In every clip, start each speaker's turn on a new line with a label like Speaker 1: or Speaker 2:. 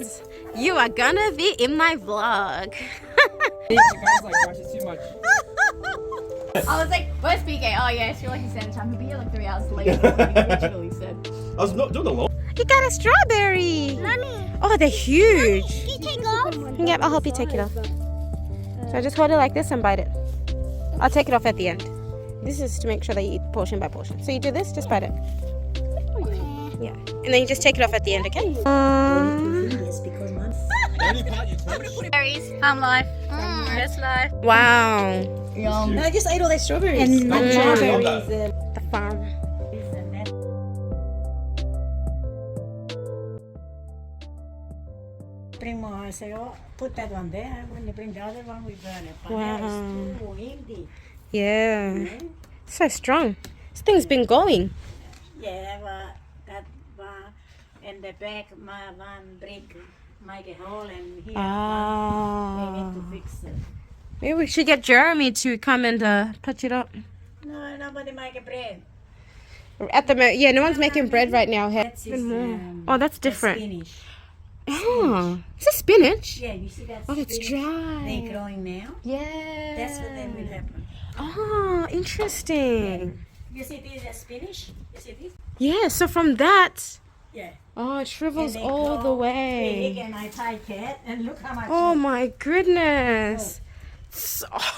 Speaker 1: says, you are gonna be in my vlog.
Speaker 2: You guys like watch it too much.
Speaker 3: I was like, where's BK? Oh yeah, she like said time. He'll be here like 3 hours later. What he originally said.
Speaker 4: I was not doing a lot.
Speaker 1: You got a strawberry.
Speaker 5: Mommy,
Speaker 1: Oh, they're huge.
Speaker 5: can you take off?
Speaker 1: Yep, I'll help you take it off. So just hold it like this and bite it. I'll take it off at the end. This is to make sure that you eat portion by portion. So you do this, just bite it. Yeah. And then you just take it off at the end, okay?
Speaker 3: Berries, farm life, best life.
Speaker 1: Wow.
Speaker 3: Yum.
Speaker 6: I just ate all their strawberries.
Speaker 1: And
Speaker 4: strawberries.
Speaker 1: The farm.
Speaker 6: Bring more. I say, oh, put that one there. When you bring the other one, we burn it. But
Speaker 1: Wow.
Speaker 6: it's too empty.
Speaker 1: Yeah. So strong. This thing's been going.
Speaker 6: Yeah, but that one in the back, my one break, make a hole, and here we need to fix it.
Speaker 1: Maybe we should get Jeremy to come and patch it up.
Speaker 6: No, nobody make a bread.
Speaker 1: At the moment, yeah, no one's making bread right now.
Speaker 6: That's his,
Speaker 1: Oh, that's different.
Speaker 6: spinach.
Speaker 1: Oh, is this spinach?
Speaker 6: Yeah, you see that
Speaker 1: Oh, it's
Speaker 6: spinach?
Speaker 1: dry.
Speaker 6: They're growing now.
Speaker 1: Yeah.
Speaker 6: That's what then will happen.
Speaker 1: Oh, interesting.
Speaker 6: You see this as spinach? You see this?
Speaker 1: Yeah, so from that,
Speaker 6: Yeah.
Speaker 1: oh, it shrivels
Speaker 6: And they
Speaker 1: all the
Speaker 6: grow
Speaker 1: way.
Speaker 6: big, and I tie cat, and look how much.
Speaker 1: Oh my goodness.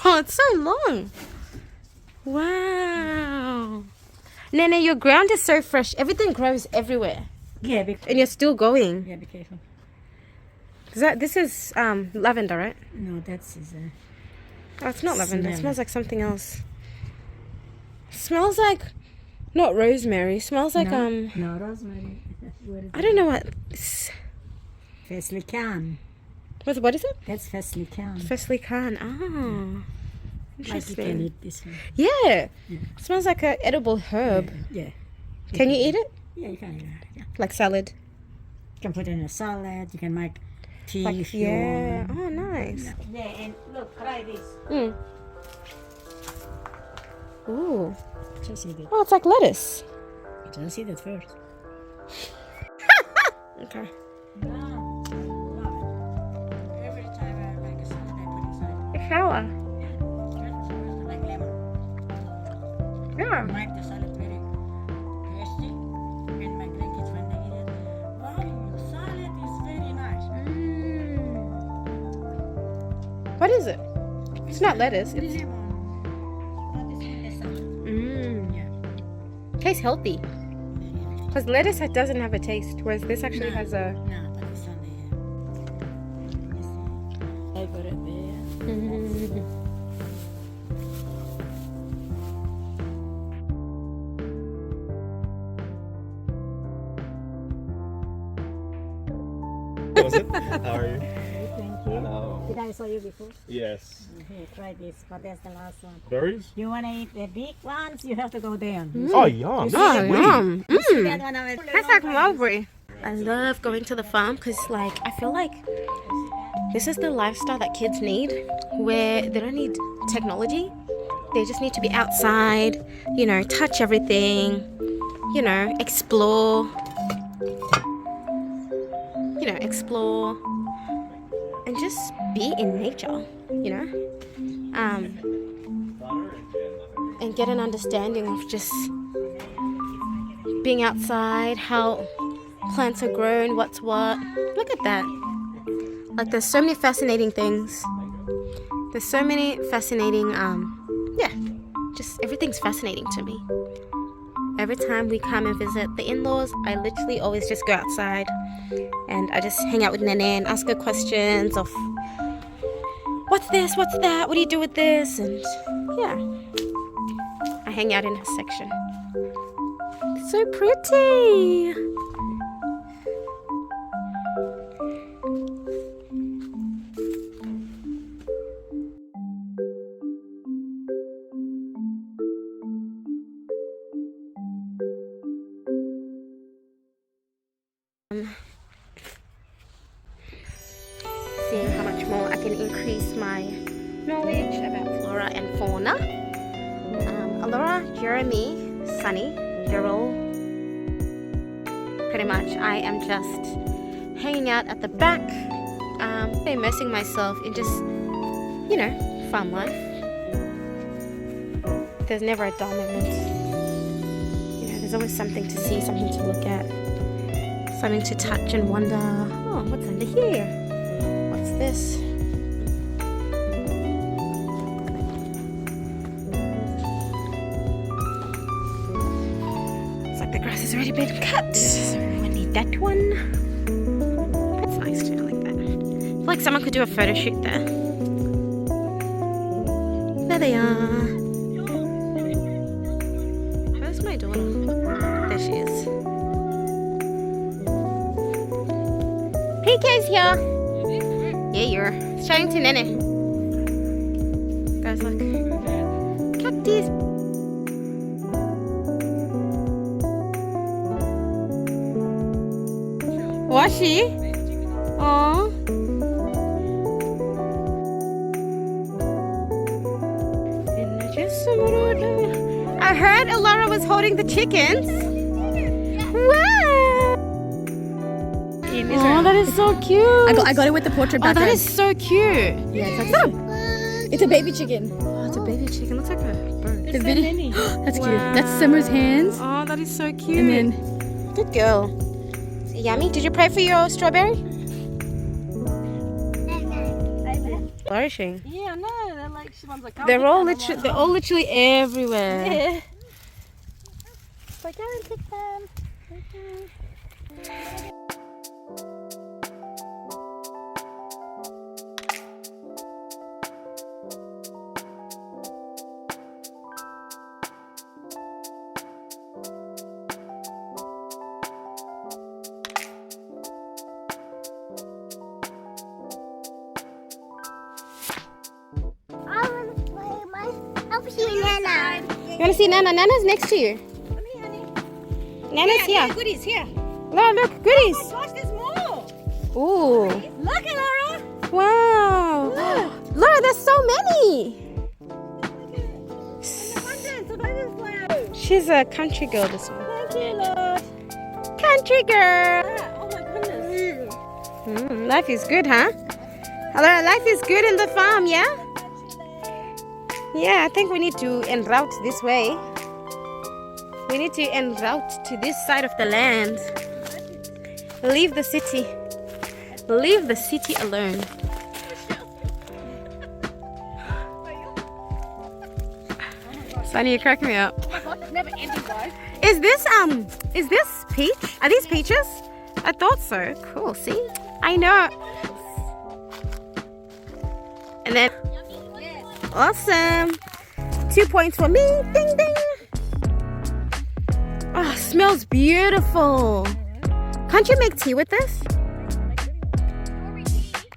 Speaker 1: Oh, it's so long. Wow. Nene, your ground is so fresh. Everything grows everywhere.
Speaker 6: Yeah,
Speaker 1: And you're still going.
Speaker 6: yeah, be careful.
Speaker 1: This is lavender, right?
Speaker 6: No, that's his.
Speaker 1: Oh, it's not lavender. It
Speaker 6: Smell
Speaker 1: smells
Speaker 6: it.
Speaker 1: like something else. Smells like not rosemary. Smells like
Speaker 6: No, rosemary. What is
Speaker 1: I don't know what.
Speaker 6: Feslican.
Speaker 1: What is it?
Speaker 6: That's Feslican.
Speaker 1: Fesli Khan. Ah,
Speaker 6: Like you can
Speaker 1: interesting.
Speaker 6: eat this one.
Speaker 1: Yeah. Smells like an edible herb.
Speaker 6: Yeah.
Speaker 1: Can you eat it?
Speaker 6: Yeah, you can eat it. Yeah.
Speaker 1: Like salad?
Speaker 6: You can put it in a salad. You can make tea
Speaker 1: Like
Speaker 6: if you
Speaker 1: yeah.
Speaker 6: want.
Speaker 1: Oh, nice.
Speaker 6: Yeah, and look, try this.
Speaker 1: Mm. Ooh.
Speaker 6: Just eat it.
Speaker 1: Oh, it's like lettuce.
Speaker 6: Just eat it first.
Speaker 1: Okay.
Speaker 6: No, love it. Every time I make a salad, I put inside.
Speaker 1: A shower.
Speaker 6: Like lemon.
Speaker 1: Yeah.
Speaker 6: Make the salad very tasty, and my grandkids when they eat it, wow, your salad is very nice.
Speaker 1: What is it? It's not lettuce. It's
Speaker 6: Lemon. But it's in the salad.
Speaker 1: yeah. Tastes healthy. Because lettuce doesn't have a taste, whereas this actually has a.
Speaker 6: No, but it's on there. You see? I got it there.
Speaker 4: Was it? How are you?
Speaker 6: Thank you.
Speaker 4: Hello.
Speaker 6: Did I saw you before?
Speaker 4: Yes.
Speaker 6: Here, try this, but that's the last one.
Speaker 4: Berries?
Speaker 6: You want to eat the big ones? You have to go down.
Speaker 4: Oh, yum.
Speaker 1: Oh, yum.
Speaker 6: That one I was-
Speaker 1: That's like mulberry. I love going to the farm because, like, I feel like this is the lifestyle that kids need, where they don't need technology. They just need to be outside, you know, touch everything, you know, explore, and just be in nature, you know, and get an understanding of just being outside, how plants are grown, what's what. Look at that. Like, there's so many fascinating things. There's so many fascinating, just everything's fascinating to me. Every time we come and visit the in-laws, I literally always just go outside and I just hang out with Nene and ask her questions of what's this, what's that, what do you do with this, and yeah, I hang out in her section. It's so pretty. Seeing how much more I can increase my knowledge about flora and fauna. Alora, Jeremy, Sunny, they're all pretty much, I am just hanging out at the back, immersing myself in just, you know, farm life. There's never a dull moment. You know, there's always something to see, something to look at, something to touch and wonder, oh, what's under here? What's this? It's like the grass has already been cut, so we need that one. That's nice too, I like that. I feel like someone could do a photo shoot there. There they are. Where's my daughter? There she is. PK's here. Yeah, you're shouting to Nene. Guys, look. Cactus. Washi? Aww. I heard Alara was holding the chickens. Wow! Oh, that is so cute.
Speaker 3: I got it with the portrait
Speaker 1: Oh,
Speaker 3: background.
Speaker 1: that is so cute.
Speaker 3: Yeah, it's a baby chicken.
Speaker 1: Oh, it's a baby chicken. Looks like a bird.
Speaker 3: The video. That's cute.
Speaker 1: Wow.
Speaker 3: That's Summer's hands.
Speaker 1: Oh, that is so cute.
Speaker 3: And then
Speaker 1: Good girl. Is it yummy? Did you pray for your strawberry? Flourishing.
Speaker 3: yeah, no, they're like someone's like.
Speaker 1: They're all literally everywhere.
Speaker 3: Yeah. It's like, go and pick them.
Speaker 1: You want to see Nana? Nana's next to you. Nana's here.
Speaker 3: Goodies here.
Speaker 1: Laura, look, goodies.
Speaker 3: Gosh, there's more.
Speaker 1: Ooh.
Speaker 3: Look at Laura.
Speaker 1: Wow. Laura, there's so many. She's a country girl, this one.
Speaker 3: Thank you, Lord.
Speaker 1: Country girl.
Speaker 3: Oh my goodness.
Speaker 1: Life is good, huh? Laura, life is good in the farm, yeah? Yeah, I think we need to en route this way. We need to en route to this side of the land. Leave the city. Leave the city alone. Sunny, you're cracking me up.
Speaker 3: Never ending, guys.
Speaker 1: Is this peach? Are these peaches? I thought so. Cool, see? I know. And then awesome. 2 points for me. Ding ding. Oh, smells beautiful. Can't you make tea with this?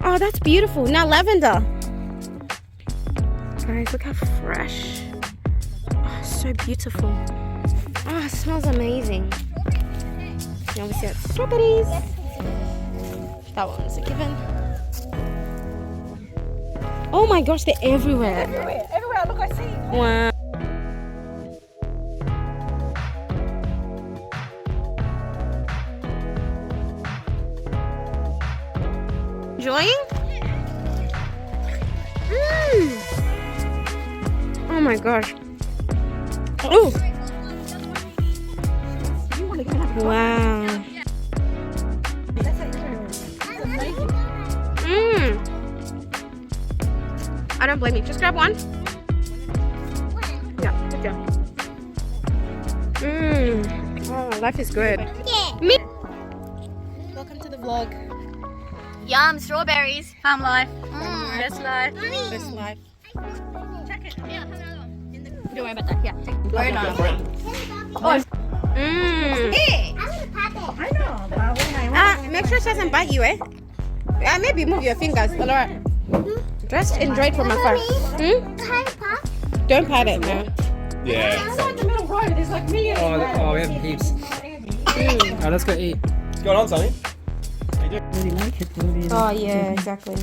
Speaker 1: Oh, that's beautiful. Now lavender. Guys, look how fresh. Oh, so beautiful. Oh, it smells amazing. Now we see strawberries. That one's a given. Oh my gosh, they're everywhere.
Speaker 3: Everywhere, look, I see.
Speaker 1: Wow. Enjoying? Oh my gosh. Oh. Wow. I don't blame you. Just grab one. Yeah, good job. Oh, life is good. Me. Welcome to the vlog.
Speaker 3: Yum, strawberries. Farm life. Best life.
Speaker 1: Best life.
Speaker 3: Check it. Yeah, have another one. Don't worry about that. Yeah, take it. Very nice. Hey!
Speaker 6: I know, but when I
Speaker 1: Make sure she doesn't bite you, eh? Maybe move your fingers. Alright. Just enjoy it from afar. Don't pat it, no.
Speaker 4: Yeah.
Speaker 2: the middle row. There's like millions. Oh, we have heaps. Alright, let's go eat.
Speaker 4: What's going on, Sonny?
Speaker 6: really like it. Really
Speaker 1: Oh yeah, exactly.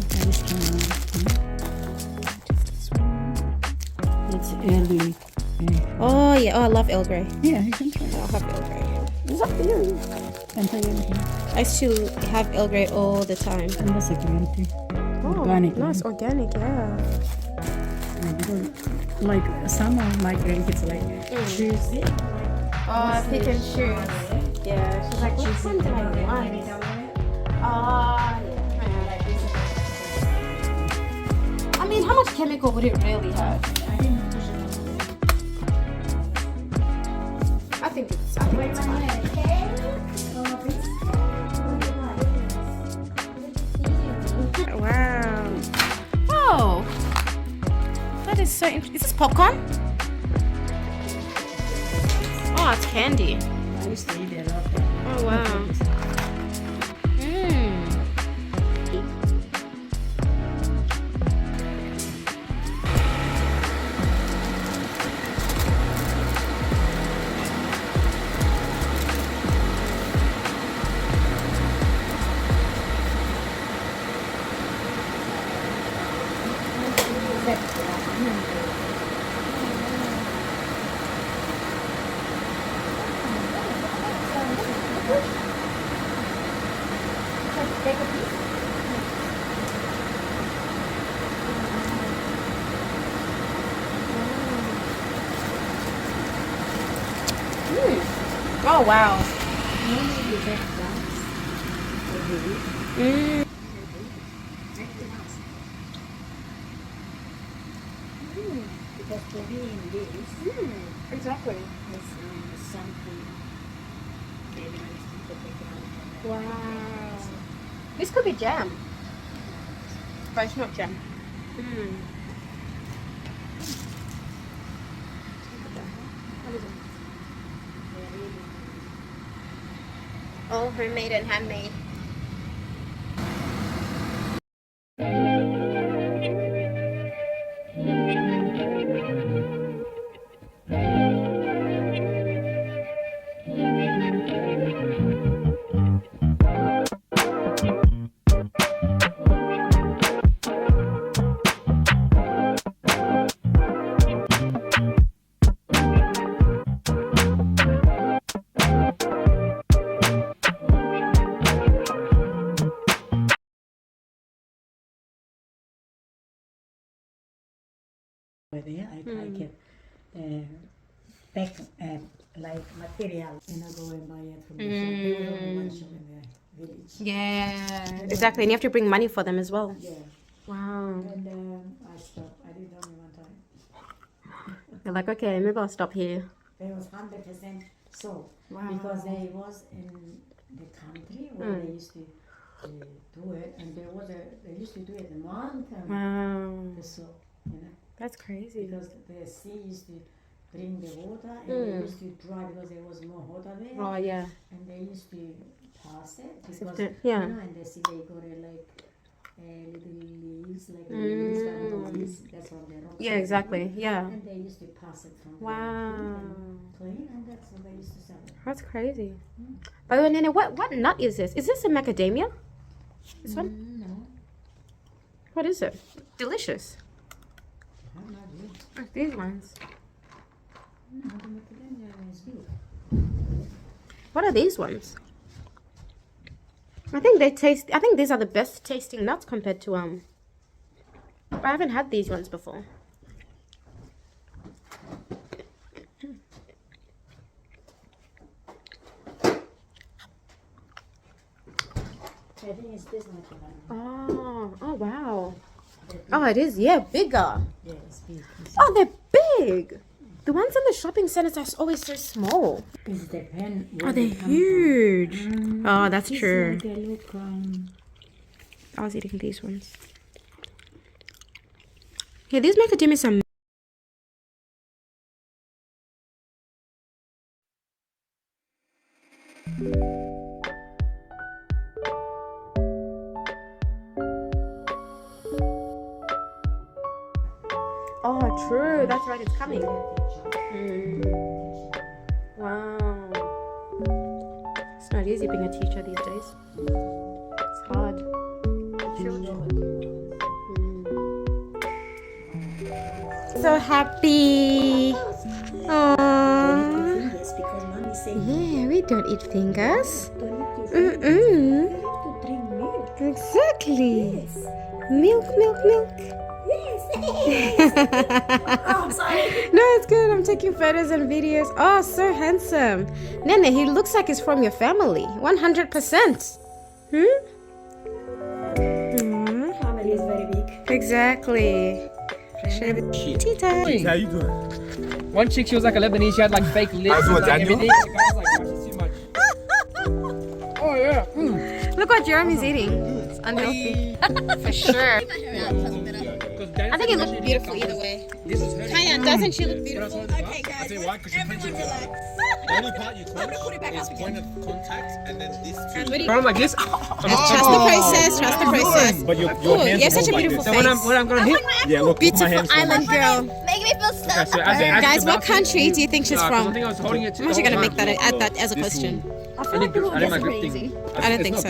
Speaker 6: It's early.
Speaker 1: Oh yeah, oh I love Earl Grey.
Speaker 6: Yeah, you can try.
Speaker 1: I love Earl Grey.
Speaker 6: It's up to you. Can try anything.
Speaker 1: I used to have Earl Grey all the time.
Speaker 6: And that's a green tea.
Speaker 1: Oh,
Speaker 6: Organic.
Speaker 1: nice, organic, yeah.
Speaker 6: Because, like some of my grandkids like choose it.
Speaker 1: Oh, pick and choose. Yeah, she's like, which one do I want? Oh, yeah. I mean, how much chemical would it really have? I think it's fine. Wow. Oh, that is so interesting. Is this popcorn? Oh, it's candy.
Speaker 6: I used to eat it a lot.
Speaker 1: Oh, wow. Mmm. Oh, wow. Mm.
Speaker 6: Because to be in this,
Speaker 1: Exactly.
Speaker 6: it's something very nice to take out.
Speaker 1: Wow. This could be jam. But it's not jam. Mm. All homemade and handmade.
Speaker 6: Over there, I get pack like material, and I go and buy it from the shop. There was only one shop in the village.
Speaker 1: Yeah, exactly. And you have to bring money for them as well.
Speaker 6: Yeah,
Speaker 1: Wow.
Speaker 6: and I stopped. I did only one time.
Speaker 1: You're like, okay, maybe I'll stop here.
Speaker 6: There was 100% sold
Speaker 1: Wow.
Speaker 6: because they was in the country where they used to do it, and there was they used to do it a month and
Speaker 1: Wow.
Speaker 6: the soap,
Speaker 1: That's crazy.
Speaker 6: because the sea used to bring the water and they used to dry because there was more water there,
Speaker 1: Oh, yeah.
Speaker 6: and they used to pass it because
Speaker 1: Yeah.
Speaker 6: in the sea they got little leaves like leaves, but leaves, that's on the rocks.
Speaker 1: Yeah, exactly. Yeah.
Speaker 6: And they used to pass it from
Speaker 1: Wow.
Speaker 6: the clean, and that's how they used to sell it.
Speaker 1: That's crazy. By the way, Nene, what nut is this? Is this a macadamia? This one?
Speaker 6: No,
Speaker 1: What is it? Delicious.
Speaker 6: I'm not good.
Speaker 1: Like these ones.
Speaker 6: No, the macadamia is good.
Speaker 1: What are these ones? I think these are the best tasting nuts compared to I haven't had these ones before.
Speaker 6: I think it's this macadamia.
Speaker 1: Oh wow. Oh, it is, yeah, bigger.
Speaker 6: Yeah, it's big.
Speaker 1: Oh, they're big. The ones in the shopping centers are always so small.
Speaker 6: It depends.
Speaker 1: Oh, they're huge. Oh, that's true.
Speaker 6: They look,
Speaker 1: I was eating these ones. Yeah, these macadamias are. Oh, true. That's right. It's coming. Wow. It's not easy being a teacher these days. It's hard. So happy. Aww.
Speaker 6: Yes, because mommy missing.
Speaker 1: Yeah, we don't eat fingers.
Speaker 6: Don't you
Speaker 1: Mm-mm.
Speaker 6: to drink milk?
Speaker 1: Exactly.
Speaker 6: Yes.
Speaker 1: Milk, milk, milk.
Speaker 6: Yes. Oh, I'm sorry.
Speaker 1: No, it's good. I'm taking photos and videos. Oh, so handsome. Nene, he looks like he's from your family. 100%.
Speaker 6: Family is very big.
Speaker 1: Exactly. Tita.
Speaker 4: How you doing?
Speaker 2: One chick, she was like a Lebanese. She had like fake lips.
Speaker 4: How's
Speaker 2: and,
Speaker 4: it,
Speaker 2: like,
Speaker 4: Daniel?
Speaker 2: everything. The guy was like, "Gosh, it's too much." Oh yeah.
Speaker 1: Look what Jeremy's eating. It's unhealthy. For sure. I think it looks beautiful either way.
Speaker 2: This is her.
Speaker 1: Kaya, doesn't she look beautiful?
Speaker 3: Okay, guys. Everyone relax.
Speaker 4: The only part you clench is point of contact, and then this two.
Speaker 2: I'm like this.
Speaker 1: Trust the process. Trust the process.
Speaker 4: But your
Speaker 1: Oh,
Speaker 4: hands
Speaker 1: you have
Speaker 4: are
Speaker 1: such a
Speaker 4: both like
Speaker 1: beautiful
Speaker 4: this.
Speaker 1: face.
Speaker 2: When I'm gonna hit.
Speaker 4: Yeah, look, put my
Speaker 1: Beautiful
Speaker 4: hands on
Speaker 1: island girl.
Speaker 3: Making me feel so
Speaker 2: So as I
Speaker 1: Guys, what country do you think she's
Speaker 2: I
Speaker 1: from?
Speaker 2: think I was holding it.
Speaker 1: I'm actually gonna make that add that as a question.
Speaker 3: I feel like people
Speaker 2: I did my
Speaker 3: get
Speaker 2: grip
Speaker 3: crazy.
Speaker 2: thing.
Speaker 1: I don't think so.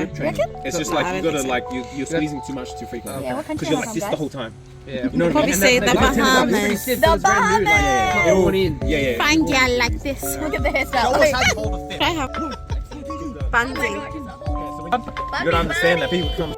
Speaker 4: It's just
Speaker 1: I
Speaker 4: like
Speaker 1: don't
Speaker 4: you gotta
Speaker 1: think so.
Speaker 4: like you're squeezing too much too frequently.
Speaker 3: Yeah, what
Speaker 4: Because
Speaker 3: country
Speaker 4: you're
Speaker 3: am I
Speaker 4: like this
Speaker 3: from,
Speaker 4: the
Speaker 3: guys?
Speaker 4: whole time.
Speaker 2: Yeah.
Speaker 4: You know what I
Speaker 1: Probably
Speaker 4: mean?
Speaker 1: say the Bahamas.
Speaker 3: The Bahamas.
Speaker 2: Everyone in.
Speaker 4: Yeah.
Speaker 1: Fine girl like this.
Speaker 3: Look at the hairstyle. Wait.
Speaker 1: I have Bunzi.
Speaker 4: You gotta understand that people come.